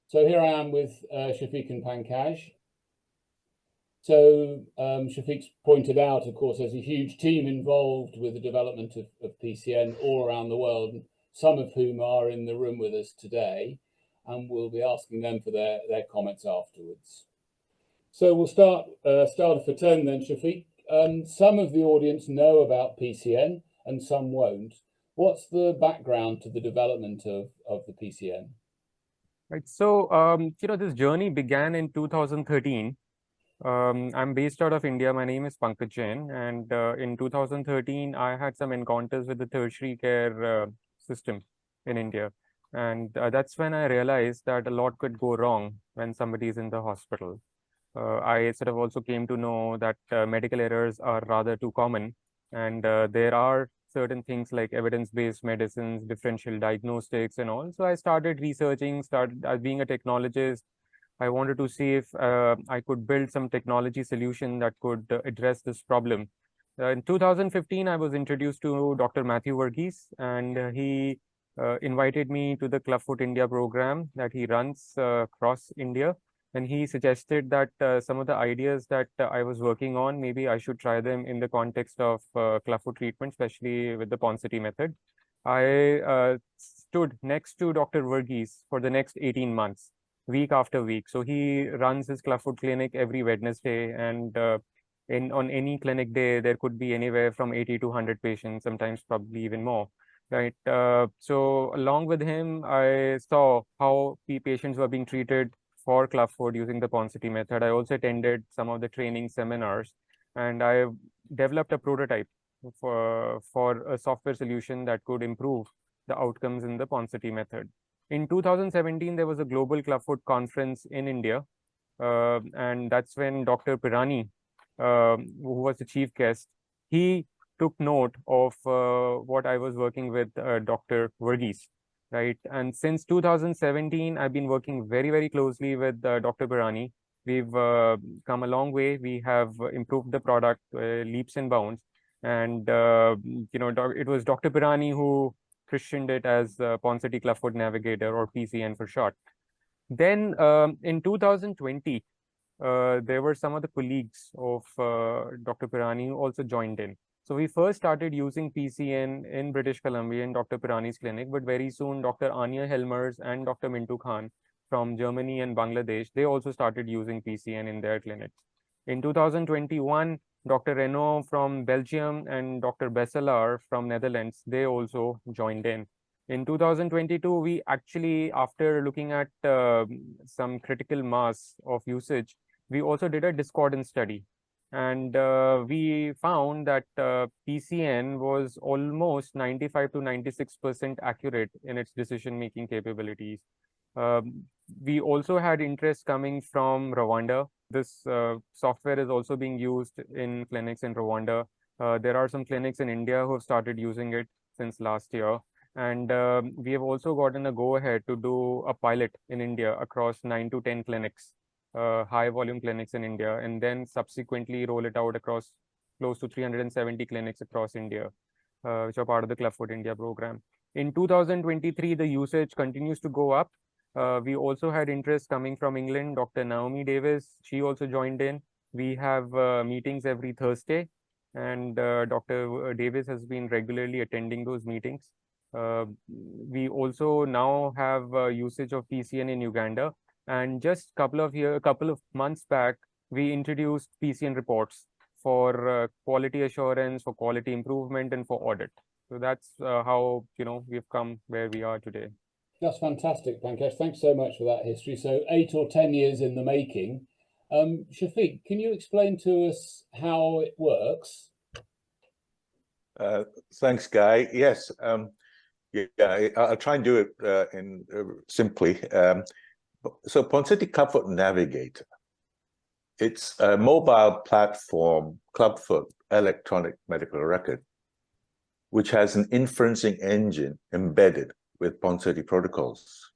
So here I am with Shafiq and Pankaj. So Shafiq's pointed out, of course, there's a huge team involved with the development of PCN all around the world, some of whom are in the room with us today, and we'll be asking them for their comments afterwards. So we'll start for 10 then, Shafiq. Some of the audience know about PCN and some won't. What's the background to the development of the PCN? Right. So, this journey began in 2013. I'm based out of India. My name is Pankaj Jain, and in 2013, I had some encounters with the tertiary care system in India. And that's when I realized that a lot could go wrong when somebody is in the hospital. I sort of also came to know that medical errors are rather too common, and there are certain things like evidence-based medicines, differential diagnostics, and all. So I started researching, as being a technologist. I wanted to see if I could build some technology solution that could address this problem. In 2015, I was introduced to Dr. Matthew Verghese, and he invited me to the Clubfoot India program that he runs across India. And he suggested that some of the ideas that I was working on, maybe I should try them in the context of Clubfoot treatment, especially with the Ponseti method. I stood next to Dr. Verghese for the next 18 months, week after week. So he runs his Clubfoot clinic every Wednesday, and on any clinic day, there could be anywhere from 80 to 100 patients, sometimes probably even more. Right. So along with him, I saw how patients were being treated for Clubfoot using the Ponseti method. I also attended some of the training seminars, and I developed a prototype for a software solution that could improve the outcomes in the Ponseti method. In 2017, there was a global Clubfoot conference in India, and that's when Dr. Pirani, who was the chief guest, he took note of what I was working with Dr. Verghese, right? And since 2017, I've been working very, very closely with Dr. Pirani. We've come a long way. We have improved the product leaps and bounds. And, it was Dr. Pirani who christened it as Ponseti Clubfoot Navigator, or PCN for short. Then in 2020, there were some of the colleagues of Dr. Pirani who also joined in. So we first started using PCN in British Columbia in Dr. Pirani's clinic, but very soon Dr. Anya Helmers and Dr. Mintu Khan from Germany and Bangladesh, they also started using PCN in their clinics. In 2021, Dr. Renaud from Belgium and Dr. Besselar from Netherlands, they also joined in. In 2022, we actually, after looking at some critical mass of usage, we also did a discordance study. And we found that PCN was almost 95 to 96% accurate in its decision-making capabilities. We also had interest coming from Rwanda. This software is also being used in clinics in Rwanda. There are some clinics in India who have started using it since last year. And we have also gotten a go-ahead to do a pilot in India across 9 to 10 clinics. High volume clinics in India, and then subsequently roll it out across close to 370 clinics across India, which are part of the Clubfoot India program. In 2023, the usage continues to go up. We also had interest coming from England. Dr. Naomi Davis, she also joined in. We have meetings every Thursday, and Dr. Davis has been regularly attending those meetings. We also now have usage of PCN in Uganda. And just a couple of months back, we introduced PCN reports for quality assurance, for quality improvement, and for audit. So that's how we've come where we are today. That's fantastic, Pankaj. Thanks so much for that history. So 8 or 10 years in the making. Shafiq, can you explain to us how it works? Thanks, Guy. Yes. I'll try and do it simply. So Ponseti Clubfoot Navigator, it's a mobile platform, Clubfoot electronic medical record, which has an inferencing engine embedded with Ponseti protocols.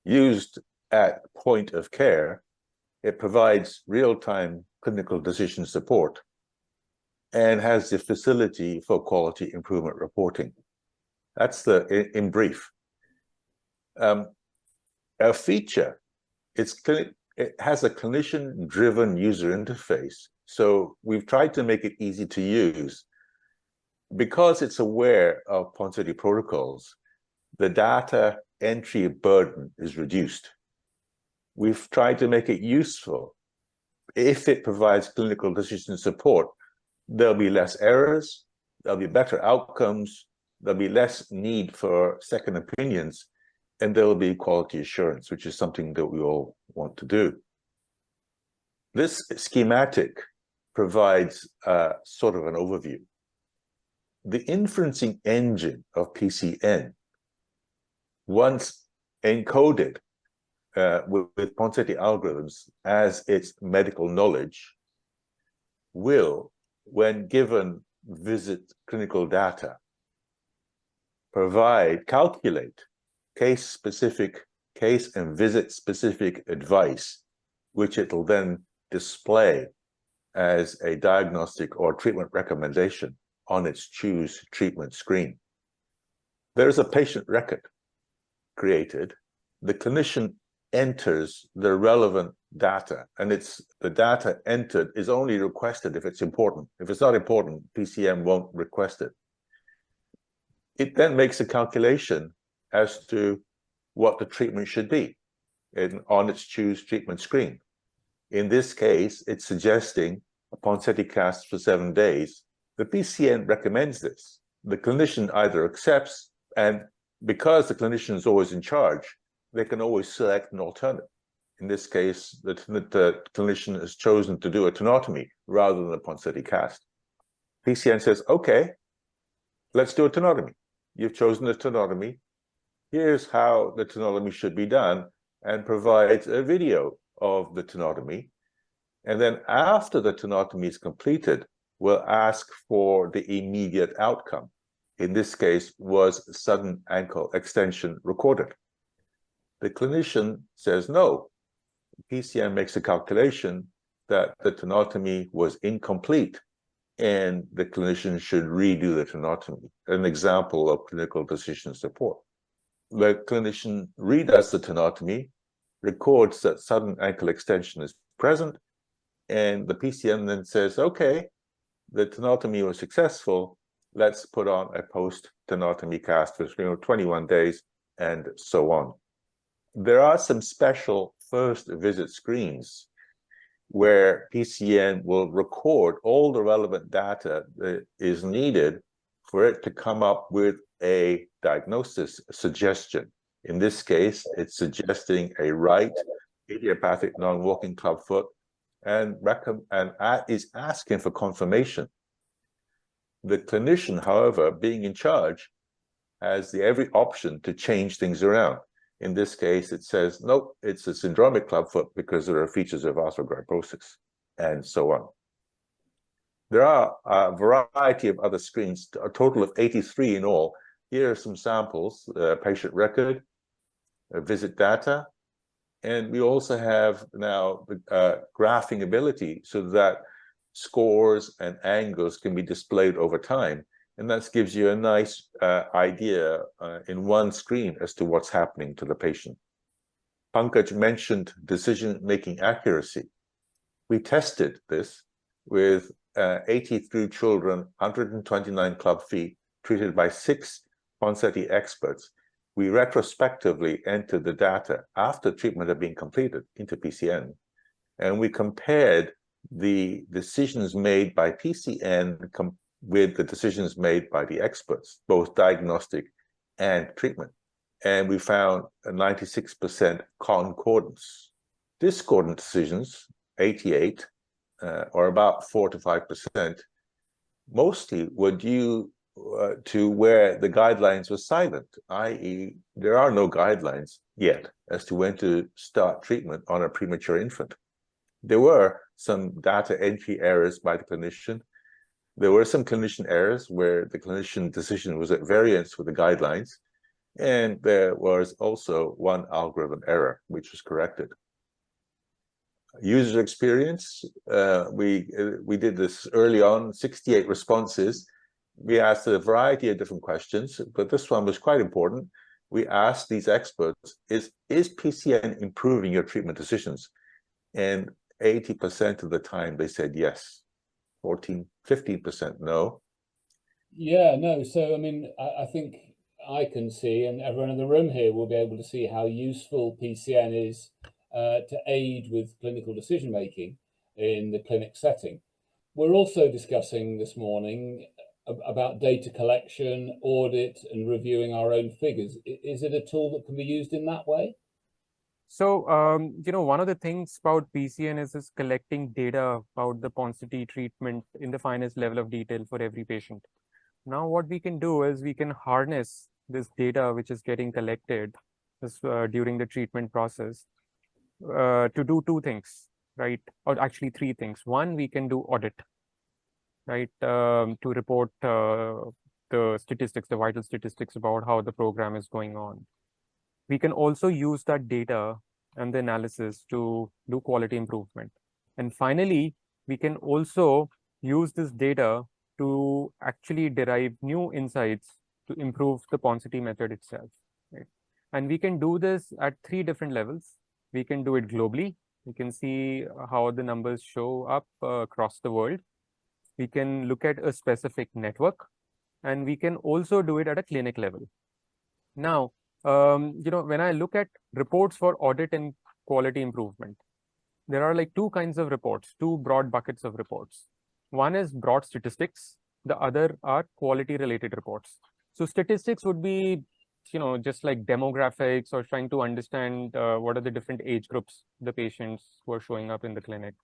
Used at point of care, it provides real-time clinical decision support and has the facility for quality improvement reporting. That's in brief. A feature it has a clinician-driven user interface. So we've tried to make it easy to use. Because it's aware of Ponseti protocols, the data entry burden is reduced. We've tried to make it useful. If it provides clinical decision support, there'll be less errors, there'll be better outcomes, there'll be less need for second opinions, and there will be quality assurance, which is something that we all want to do. This schematic provides sort of an overview. The inferencing engine of PCN, once encoded with Ponseti algorithms as its medical knowledge, will, when given visit clinical data, calculate case-specific, case and visit-specific advice, which it will then display as a diagnostic or treatment recommendation on its choose treatment screen. There is a patient record created. The clinician enters the relevant data, and the data entered is only requested if it's important. If it's not important, PCN won't request it. It then makes a calculation as to what the treatment should be on its choose treatment screen. In this case, it's suggesting a Ponseti cast for 7 days. The PCN recommends this. The clinician either accepts, and because the clinician is always in charge, they can always select an alternative. In this case, the clinician has chosen to do a tenotomy rather than a Ponseti cast. PCN says, okay, let's do a tenotomy. You've chosen a tenotomy. Here's how the tenotomy should be done, and provides a video of the tenotomy. And then after the tenotomy is completed, we'll ask for the immediate outcome. In this case, was sudden ankle extension recorded? The clinician says no. PCN makes a calculation that the tenotomy was incomplete and the clinician should redo the tenotomy. An example of clinical decision support. The clinician redoes the tenotomy, records that sudden ankle extension is present, and the PCN then says, okay, the tenotomy was successful, let's put on a post-tenotomy cast for 21 days, and so on. There are some special first visit screens where PCN will record all the relevant data that is needed for it to come up with a diagnosis suggestion. In this case, it's suggesting a right idiopathic non-walking clubfoot, and is asking for confirmation. The clinician, however, being in charge, has every option to change things around. In this case, it says, nope, it's a syndromic clubfoot because there are features of arthrogryposis, and so on. There are a variety of other screens, a total of 83 in all. Here are some samples, patient record, visit data, and we also have now graphing ability so that scores and angles can be displayed over time. And that gives you a nice idea in one screen as to what's happening to the patient. Pankaj mentioned decision-making accuracy. We tested this with 83 children, 129 club feet, treated by 6 Ponseti experts. We retrospectively entered the data after treatment had been completed into PCN, and we compared the decisions made by PCN with the decisions made by the experts, both diagnostic and treatment. And we found a 96% concordance. Discordant decisions, 88, or about 4 to 5%, mostly were due to where the guidelines were silent, i.e., there are no guidelines yet as to when to start treatment on a premature infant. There were some data entry errors by the clinician. There were some clinician errors where the clinician decision was at variance with the guidelines, and there was also one algorithm error, which was corrected. User experience, we did this early on, 68 responses. We asked a variety of different questions, but this one was quite important. we asked these experts, is PCN improving your treatment decisions? And 80% of the time they said yes. 15% no. Yeah, no. So, I mean, I think I can see, and everyone in the room here will be able to see how useful PCN is to aid with clinical decision making in the clinic setting. We're also discussing this morning about data collection, audit, and reviewing our own figures. Is it a tool that can be used in that way? So, one of the things about PCN is collecting data about the Ponseti treatment in the finest level of detail for every patient. Now, what we can do is we can harness this data which is getting collected during the treatment process to do two things, right? Or actually three things. One, we can do audit, right? To report the statistics, the vital statistics about how the program is going on. We can also use that data and the analysis to do quality improvement. And finally, we can also use this data to actually derive new insights to improve the Ponseti method itself, right? And we can do this at three different levels. We can do it globally. We can see how the numbers show up across the world. We can look at a specific network, and we can also do it at a clinic level. Now, when I look at reports for audit and quality improvement, there are like two kinds of reports, two broad buckets of reports. One is broad statistics, the other are quality related reports. So statistics would be, just like demographics or trying to understand what are the different age groups the patients who are showing up in the clinic.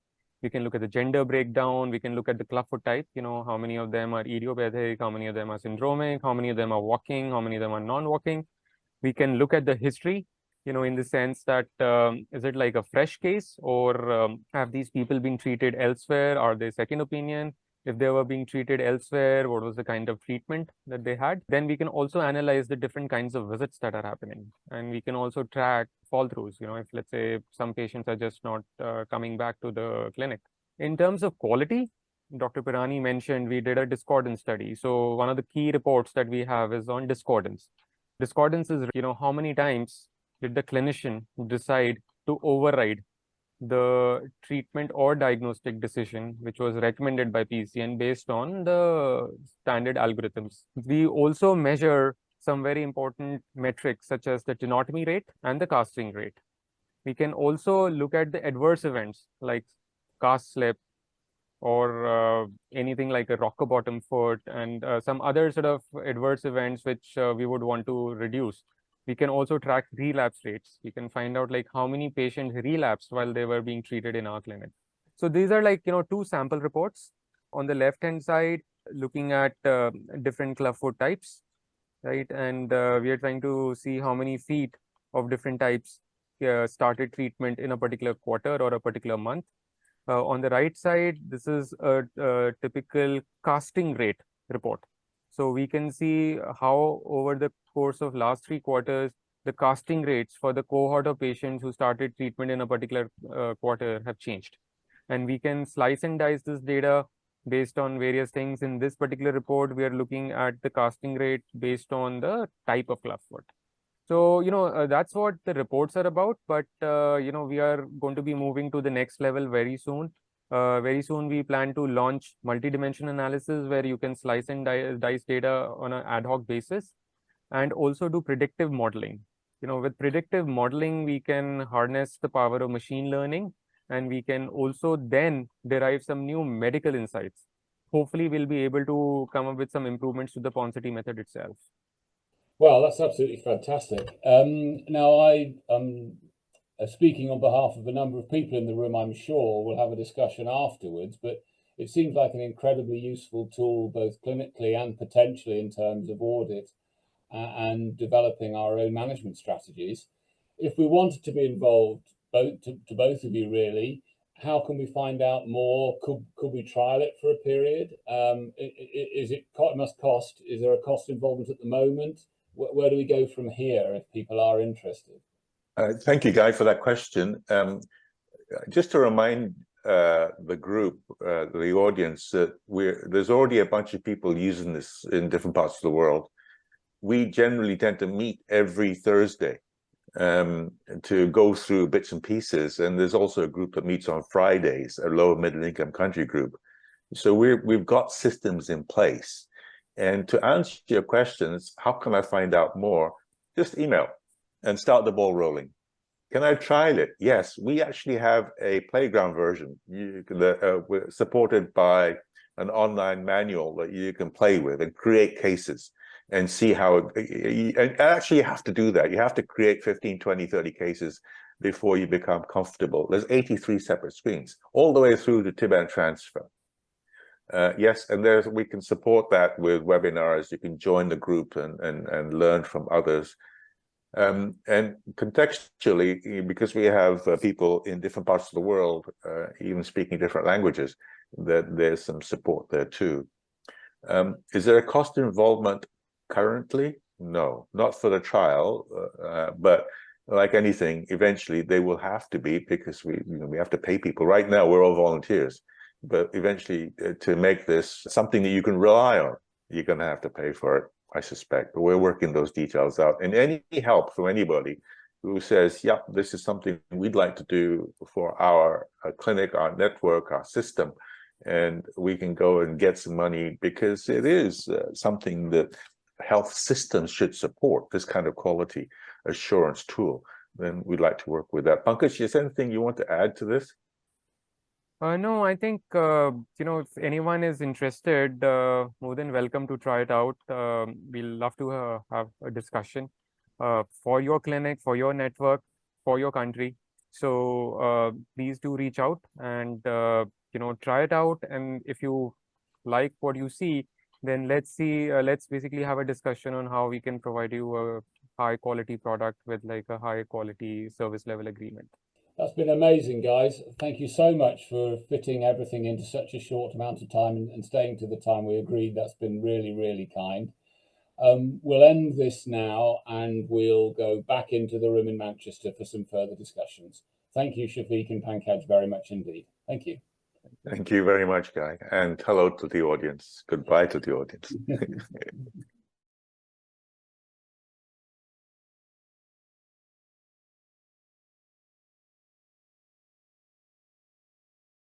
We can look at the gender breakdown. We can look at the Clubfoot type, how many of them are idiopathic, how many of them are syndromic, how many of them are walking, how many of them are non-walking. We can look at the history, in the sense that is it like a fresh case, or have these people been treated elsewhere? Are they second opinion? If they were being treated elsewhere, what was the kind of treatment that they had? Then we can also analyze the different kinds of visits that are happening. And we can also track fall throughs, if let's say some patients are just not coming back to the clinic. In terms of quality, Dr. Pirani mentioned we did a discordance study. So one of the key reports that we have is on discordance. Discordance is, how many times did the clinician decide to override the treatment or diagnostic decision which was recommended by PCN based on the standard algorithms. We also measure some very important metrics such as the tenotomy rate and the casting rate. We can also look at the adverse events like cast slip or anything like a rocker bottom foot and some other sort of adverse events which we would want to reduce. We can also track relapse rates. We can find out like how many patients relapsed while they were being treated in our clinic. So these are like, two sample reports. On the left-hand side, looking at different Clubfoot types, right? And we are trying to see how many feet of different types started treatment in a particular quarter or a particular month. On the right side, this is a typical casting rate report. So we can see how over the course of last 3 quarters, the casting rates for the cohort of patients who started treatment in a particular quarter have changed. And we can slice and dice this data based on various things. In this particular report, we are looking at the casting rate based on the type of Clubfoot. So, that's what the reports are about, but, we are going to be moving to the next level very soon. Very soon, we plan to launch multi-dimension analysis where you can slice and dice data on an ad hoc basis and also do predictive modeling. With predictive modeling, we can harness the power of machine learning, and we can also then derive some new medical insights. Hopefully, we'll be able to come up with some improvements to the Ponseti method itself. Well, that's absolutely fantastic. Now, I speaking on behalf of a number of people in the room, I'm sure we'll have a discussion afterwards, but it seems like an incredibly useful tool, both clinically and potentially in terms of audit and developing our own management strategies. If we wanted to be involved, to both of you really, how can we find out more? Could we trial it for a period? Is it must cost? Is there a cost involvement at the moment? Where do we go from here if people are interested? Thank you, Guy, for that question. Just to remind the group, the audience, that there's already a bunch of people using this in different parts of the world. we generally tend to meet every Thursday to go through bits and pieces. And there's also a group that meets on Fridays, a low middle income country group. So we've got systems in place. And to answer your questions, how can I find out more? Just email and start the ball rolling. Can I trial it? Yes, we actually have a playground version supported by an online manual that you can play with and create cases and see how and actually you have to do that. You have to create 15, 20, 30 cases before you become comfortable. There's 83 separate screens, all the way through to Tibet transfer. Yes, and we can support that with webinars. You can join the group and learn from others. And contextually, because we have people in different parts of the world, even speaking different languages, that there's some support there too. Is there a cost involvement currently? No, not for the trial, but like anything, eventually they will have to be, because we have to pay people. Right now, we're all volunteers, but eventually to make this something that you can rely on, you're going to have to pay for it, I suspect. But we're working those details out. And any help from anybody who says, yeah, this is something we'd like to do for our clinic, our network, our system, and we can go and get some money, because it is something that health systems should support, this kind of quality assurance tool, then we'd like to work with that. Pankaj, is there anything you want to add to this? No, I think, if anyone is interested, more than welcome to try it out. We'll love to have a discussion for your clinic, for your network, for your country. So please do reach out and, try it out. And if you like what you see, then let's basically have a discussion on how we can provide you a high quality product with like a high quality service level agreement. That's been amazing, guys. Thank you so much for fitting everything into such a short amount of time and staying to the time we agreed. That's been really, really kind. We'll end this now and we'll go back into the room in Manchester for some further discussions. Thank you, Shafiq and Pankaj, very much indeed. Thank you. Thank you very much, Guy. And hello to the audience. Goodbye to the audience.